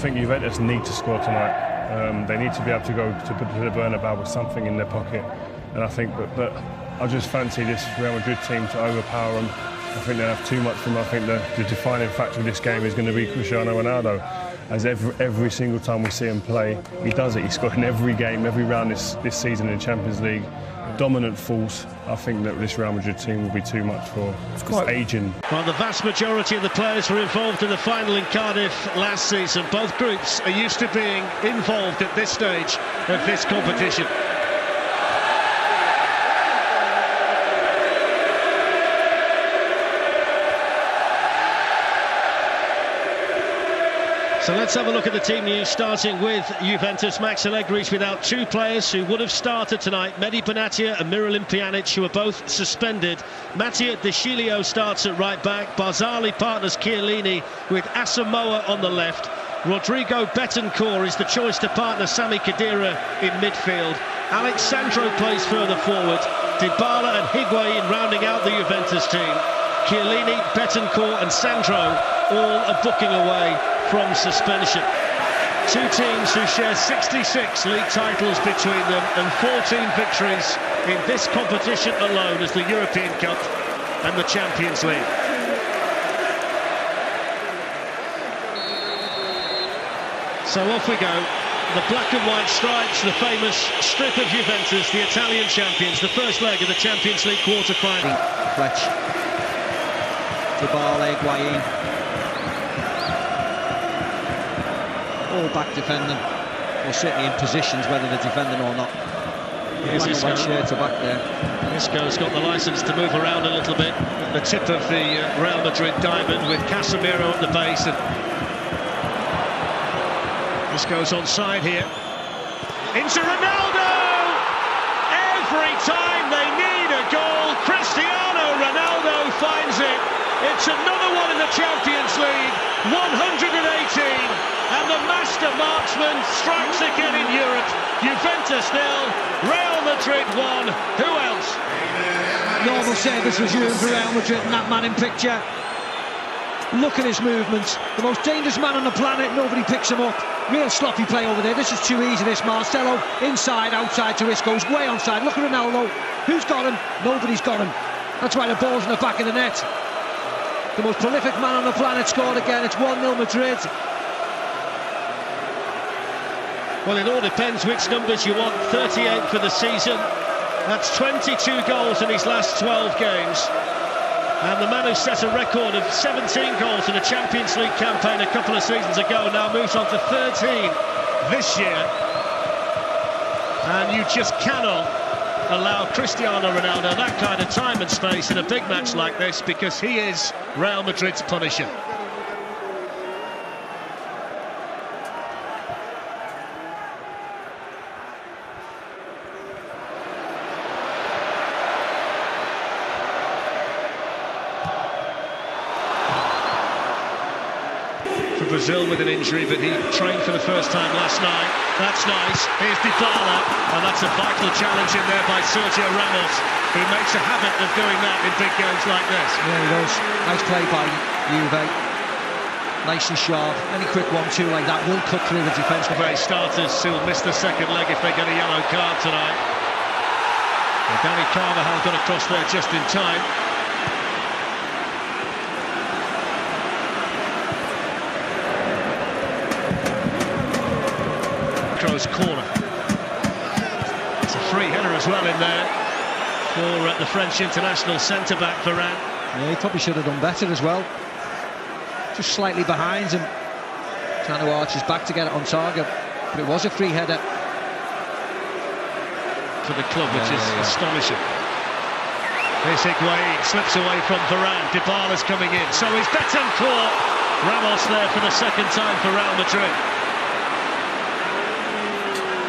think Juventus need to score tonight. They need to be able to go to the Bernabeu with something in their pocket. And I think that I just fancy this Real Madrid team to overpower them. I think they have too much from them. I think the defining factor of this game is going to be Cristiano Ronaldo. As every single time we see him play, he does it. He's scored in every game, every round this season in the Champions League. Dominant force. I think that this Real Madrid team will be too much for it's aging. Well, the vast majority of the players were involved in the final in Cardiff last season. Both groups are used to being involved at this stage of this competition. So let's have a look at the team news, starting with Juventus. Max Allegri's without two players who would have started tonight, Mehdi Benatia and Miralem Pjanic, who are both suspended. Mattia De Sciglio starts at right back. Barzali partners Chiellini with Asamoah on the left. Rodrigo Betancourt is the choice to partner Sami Khedira in midfield. Alex Sandro plays further forward. Dybala and Higuain rounding out the Juventus team. Chiellini, Betancourt and Sandro all are booking away from suspension. Two teams who share 66 league titles between them and 14 victories in this competition alone as the European Cup and the Champions League. So off we go. The black and white stripes, the famous strip of Juventus, the Italian champions, the first leg of the Champions League quarter-final. Fletch, Dybala, Higuain. All back defending, or certainly in positions, whether they're defending or not. Here's Isco. Shirts are back there. Isco's got the licence to move around a little bit. The tip of the Real Madrid diamond with Casemiro at the base. And Isco's onside here. Into Ronaldo! Every time they need a goal, Cristiano Ronaldo finds it. It's another one in the Champions League. 118. And the master marksman strikes again in Europe. Juventus 0, Real Madrid 1. Who else? Normal service resumed for Real Madrid and that man in picture. Look at his movements. The most dangerous man on the planet, nobody picks him up. Real sloppy play over there. This is too easy, this. Marcelo, inside, outside to Isco's, way onside. Look at Ronaldo. Who's got him? Nobody's got him. That's why the ball's in the back of the net. The most prolific man on the planet scored again. It's 1-0 Madrid. Well, it all depends which numbers you want. 38 for the season. That's 22 goals in his last 12 games. And the man who set a record of 17 goals in a Champions League campaign a couple of seasons ago now moves on to 13 this year. And you just cannot allow Cristiano Ronaldo that kind of time and space in a big match like this, because he is Real Madrid's punisher. Brazil with an injury, but he trained for the first time last night. That's nice. Here's Dybala, and that's a vital challenge in there by Sergio Ramos, who makes a habit of doing that in big games like this. Yeah, he does. Nice play by Juve. Nice and sharp. Any quick 1-2 like that will cut through the defence. Very starters who will miss the second leg if they get a yellow card tonight. And Danny Carvajal got across there just in time. Corner. It's a free header as well in there for the French international centre-back Varane. Yeah, he probably should have done better as well. Just slightly behind him, trying to arch his back to get it on target. But it was a free header. For the club, which is astonishing. Here's Higuain, slips away from Varane. Dybala's coming in. So is Betancourt. Ramos there for the second time for Real Madrid.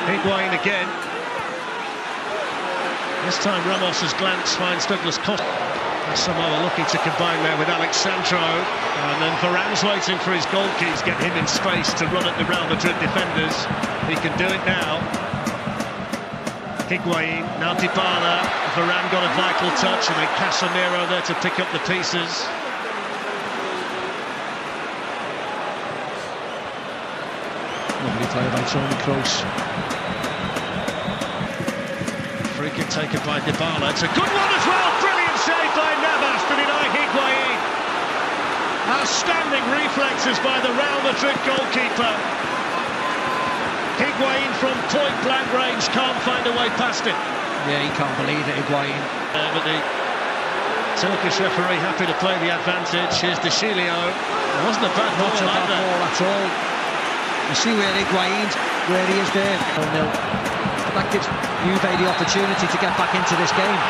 Higuain again. This time Ramos's glance finds Douglas Costa. Asamoah looking to combine there with Alex Sandro. And then Varane's waiting for his goalkeepers, get him in space to run at the Real Madrid defenders. He can do it now. Higuain, now Dybala. Varane got a vital touch, and then Casemiro there to pick up the pieces. Lovely play by Toni Kroos. Free kick taken by Dybala. It's a good one as well. Brilliant save by Navas to deny Higuain. Outstanding reflexes by the Real Madrid goalkeeper. Higuain from point-blank range can't find a way past it. Yeah, he can't believe it, Higuain. But the Turkish referee happy to play the advantage. Here's De Chilio. It wasn't a bad ball at all. You see where Higuain's, where he is there. 0-0. That gives Juve the opportunity to get back into this game.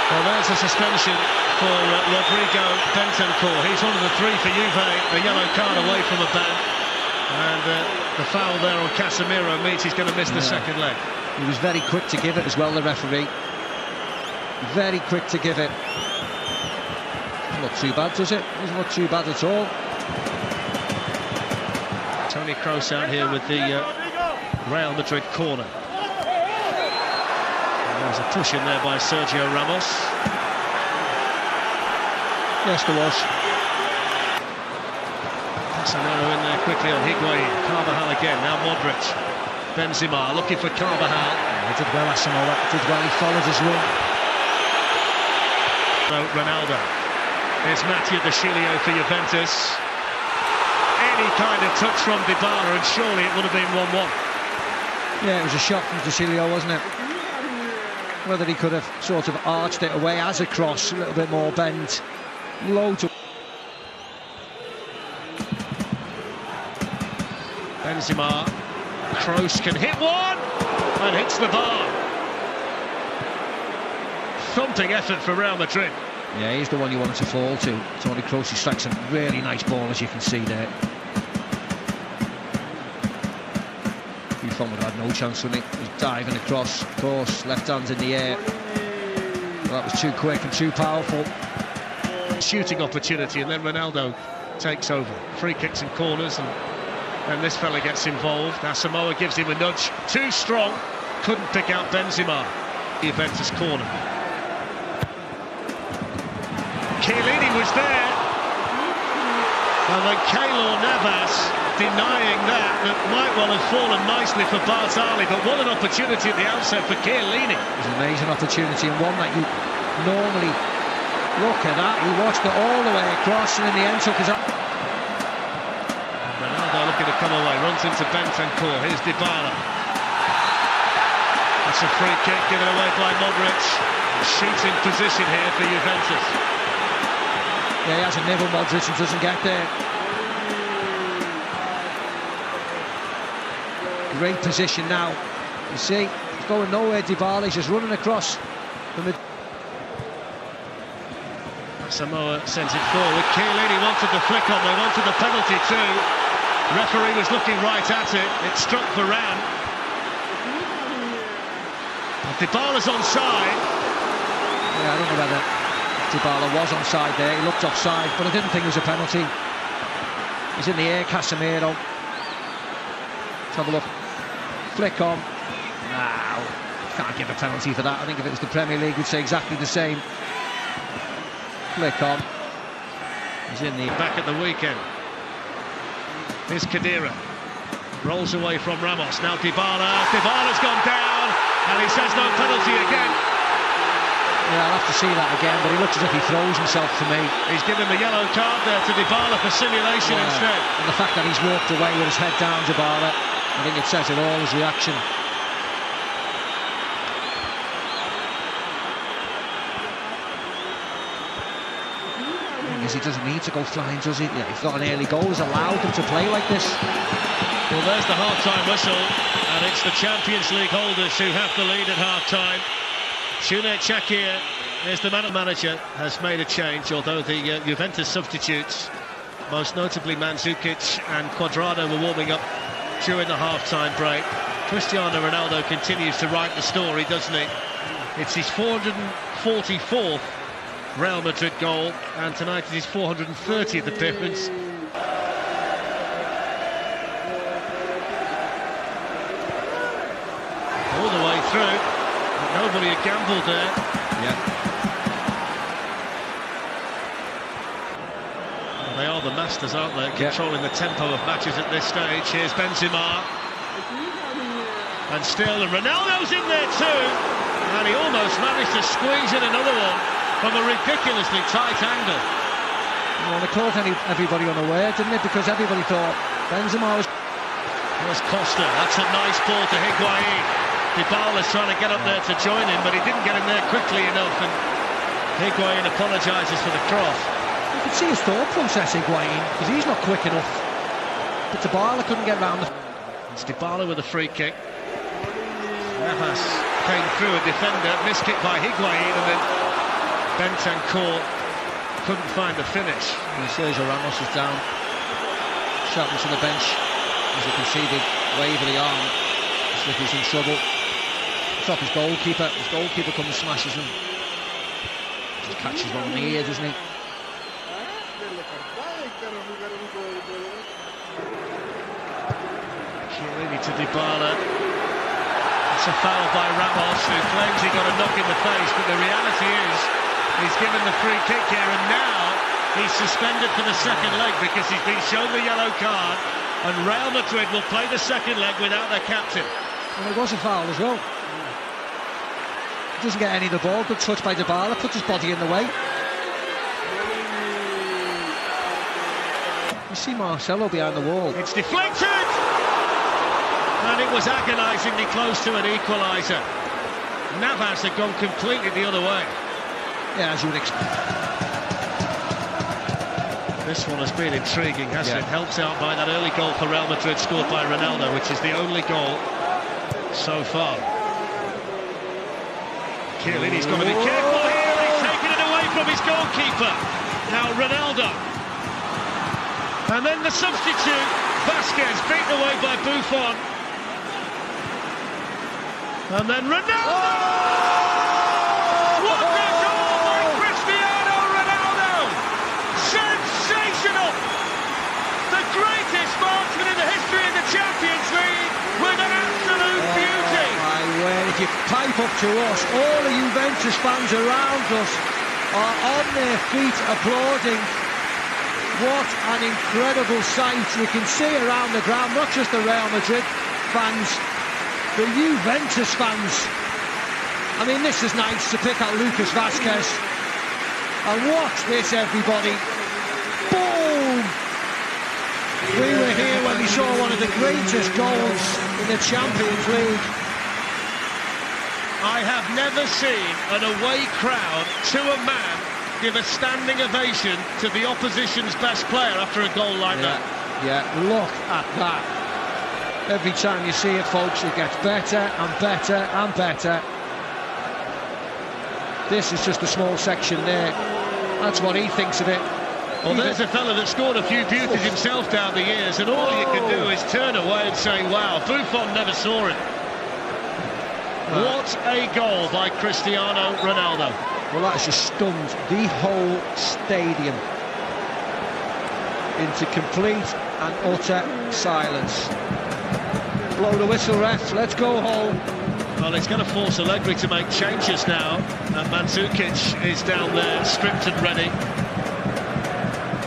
Well, there's a suspension for Rodrigo Bentancur. He's one of the three for Juve. A yellow card away from a ban. And the foul there on Casemiro means he's going to miss the second leg. He was very quick to give it as well, the referee. Very quick to give it. Not too bad, does it? It's not too bad at all. Toni Kroos out here with the Real Madrid corner. And there's a push in there by Sergio Ramos. Yes, there was. Casemiro in there quickly on Higuain. Carvajal again, now Modric. Benzema looking for Carvajal. Yeah, he did well, Asamoah. Did well, he followed his run. Ronaldo. There's Mattia De Chilio for Juventus. Any kind of touch from Dybala and surely it would have been 1-1. Yeah, it was a shot from De Chilio, wasn't it? Whether he could have sort of arched it away as a cross, a little bit more bend. Low to... Benzema. Kroos can hit one and hits the bar. Thumping effort for Real Madrid. Yeah, he's the one you want to fall to. Toni Kroos, he strikes a really nice ball, as you can see there. Buffon would have had no chance with it. He was diving across, of course, left hand in the air. Well, that was too quick and too powerful. Shooting opportunity, and then Ronaldo takes over. Free kicks and corners, and this fella gets involved. Asamoah gives him a nudge. Too strong, couldn't pick out Benzema. Juventus corner. Chiellini was there, and then Keylor Navas denying that might well have fallen nicely for Bartali, but what an opportunity at the outset for Chiellini. It was an amazing opportunity, and one that you normally look at that. He watched it all the way across, and in the end took his up. Ronaldo looking to come away, runs into Bentancur. Here's Dybala. That's a free kick given away by Modric. Shooting position here for Juventus. Yeah, he has a nibble, Modric, and doesn't get there. Great position now. You see, he's going nowhere, Dybala. He's just running across the mid. Samoa sends it forward. Chiellini wanted the flick on, they wanted the penalty too. Referee was looking right at it. It struck Varane. Dybala's onside. Yeah, I don't know whether Dybala was onside there. He looked offside, but I didn't think it was a penalty. He's in the air, Casemiro. Let's have a look. Flick on. No, can't give a penalty for that. I think if it was the Premier League, we'd say exactly the same. Flick on. He's in the back at the weekend. Here's Khedira. Rolls away from Ramos. Now Dybala. Dybala's gone down, and he says no penalty again. Yeah, I'll have to see that again, but he looks as if he throws himself to me. He's given the yellow card there to Dybala for simulation instead. And the fact that he's walked away with his head down, Dybala, I think it says it all, his reaction. Because he doesn't need to go flying, does he? Yeah, he's got an early goal, he's allowed them to play like this. Well, there's the half-time whistle, and it's the Champions League holders who have the lead at half-time. Cüneyt Çakır is the manager, has made a change, although the Juventus substitutes, most notably Mandzukic and Cuadrado, were warming up during the half-time break. Cristiano Ronaldo continues to write the story, doesn't he? It's his 444th Real Madrid goal, and tonight it is his 430th appearance. All the way through, but nobody had gambled there. Yeah. They are the masters, aren't they? Controlling the tempo of matches at this stage. Here's Benzema. And still, and Ronaldo's in there too. And he almost managed to squeeze in another one from a ridiculously tight angle. Well, they caught everybody unaware, didn't it? Because everybody thought Benzema was... Here's Costa. That's a nice ball to Higuain. Dybala's trying to get up there to join him, but he didn't get in there quickly enough, and Higuain apologises for the cross. You could see his thought process, Higuain, because he's not quick enough. But Dybala couldn't get round the... It's Dybala with a free kick. Navas came through a defender, missed it by Higuain, and then Bentancur couldn't find the finish. And Sergio Ramos is down, shouting to the bench as you can see the wave of the arm as if he's in trouble. It's off his goalkeeper. His goalkeeper comes and smashes him. Just catches one on the ear, doesn't he? Chiellini to Dybala. It's a foul by Ramos, who claims he got a knock in the face, but the reality is he's given the free kick here, and now he's suspended for the second leg because he's been shown the yellow card, and Real Madrid will play the second leg without their captain. And it was a foul as well. He doesn't get any of the ball. Good touch by Dybala, puts his body in the way. You see Marcelo behind the wall. It's deflected! And it was agonisingly close to an equaliser. Navas had gone completely the other way. Yeah, as you would expect. This one has been intriguing, hasn't it? Helped out by that early goal for Real Madrid, scored by Ronaldo, which is the only goal so far. Chiellini's got to be careful here. He's taken it away from his goalkeeper. Now Ronaldo. And then the substitute, Vasquez, beaten away by Buffon. And then Ronaldo! Oh! What a goal by Cristiano Ronaldo! Sensational! The greatest marksman in the history of the Champions League with an absolute beauty! My word, if you pipe up to us, all the Juventus fans around us are on their feet applauding. What an incredible sight. You can see around the ground, not just the Real Madrid fans, the Juventus fans. I mean, this is nice to pick out Lucas Vasquez. And watch this, everybody. Boom! We were here when we saw one of the greatest goals in the Champions League. I have never seen an away crowd to a man give a standing ovation to the opposition's best player after a goal like that. Yeah, look at that. Every time you see it, folks, it gets better and better and better. This is just a small section there. That's what he thinks of it. Well, there's a fella that scored a few beauties himself down the years, and all you can do is turn away and say, wow, Buffon never saw it. What a goal by Cristiano Ronaldo. Well, that has just stunned the whole stadium into complete and utter silence. Blow the whistle, ref, let's go home. Well, it's going to force Allegri to make changes now, and Mandzukic is down there, stripped and ready.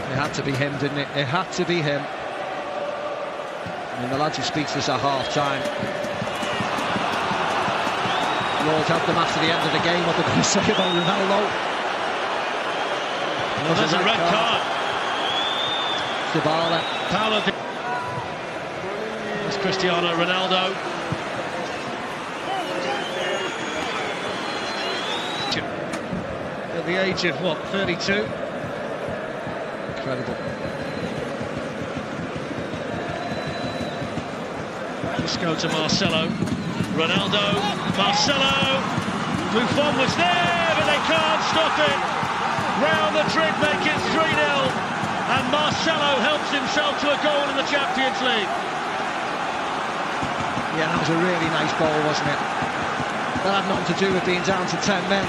It had to be him, didn't it? It had to be him. I mean, the lads who speak to us at half-time, Lord help them after the end of the game, what they're going to say about Ronaldo. Well, there's a red card. Dybala. Paulo. There's Cristiano Ronaldo. At the age of, what, 32? Incredible. Let's go to Marcelo. Ronaldo, Marcelo, Buffon was there, but they can't stop it. Real Madrid make it 3-0, and Marcelo helps himself to a goal in the Champions League. Yeah, that was a really nice goal, wasn't it? That had nothing to do with being down to 10 men.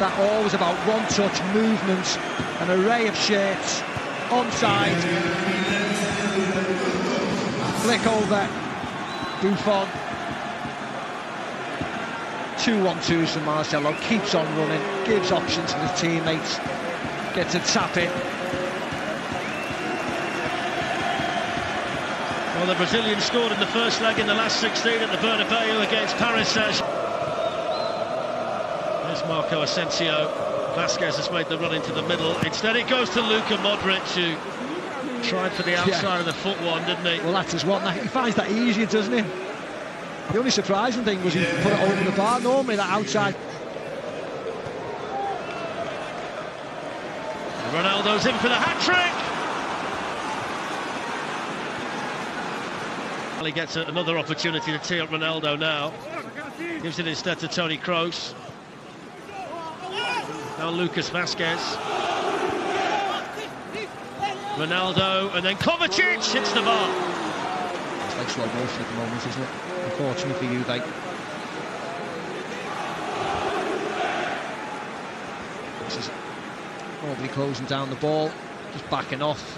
That all was about one-touch movement, an array of shirts, onside, flick over, Buffon. 2-1-2s from Marcelo, keeps on running, gives options to his teammates, gets a tap in. Well, the Brazilian scored in the first leg in the last 16 at the Bernabeu against Paris Saint-Germain. There's Marco Asensio. Vasquez has made the run into the middle. Instead it goes to Luka Modric, who tried for the outside of the foot one, didn't he? Well, that's his one. He finds that easier, doesn't he? The only surprising thing was he put it over the bar. Normally that outside. Ronaldo's in for the hat-trick. Well, he gets another opportunity to tee up Ronaldo now. Gives it instead to Toni Kroos. Now Lucas Vasquez. Ronaldo, and then Kovacic hits the bar. It's like slow motion at the moment, isn't it? Unfortunately for Juve. This is nobody closing down the ball, just backing off.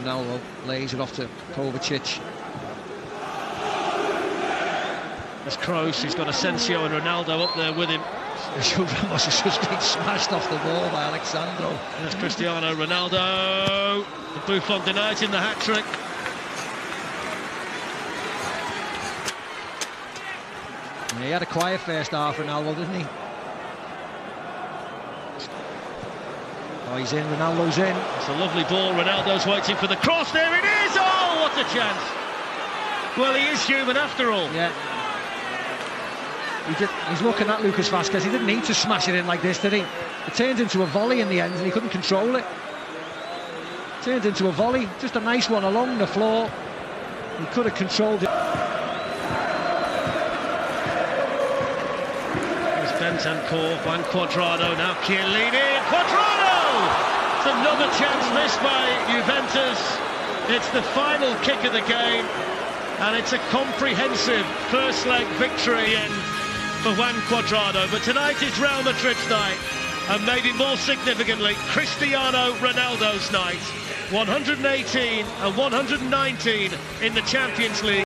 Ronaldo lays it off to Kovacic. There's Kroos, he's got Asensio and Ronaldo up there with him. Ramos has just been smashed off the wall by Alexandro. There's Cristiano Ronaldo. The Buffon denies him the hat-trick. Yeah, he had a quiet first half, Ronaldo, didn't he? Oh, he's in, Ronaldo's in. It's a lovely ball, Ronaldo's waiting for the cross, there it is! Oh, what a chance! Well, he is human after all. Yeah. He's looking at Lucas Vasquez. He didn't need to smash it in like this, did he? It turned into a volley in the end and he couldn't control it. Turned into a volley, just a nice one along the floor. He could have controlled it. There's Bentancur, Juan Cuadrado, now Chiellini, Cuadrado! It's another chance missed by Juventus. It's the final kick of the game, and it's a comprehensive first leg victory for Juan Cuadrado. But tonight is Real Madrid's night, and maybe more significantly, Cristiano Ronaldo's night. 118 and 119 in the Champions League.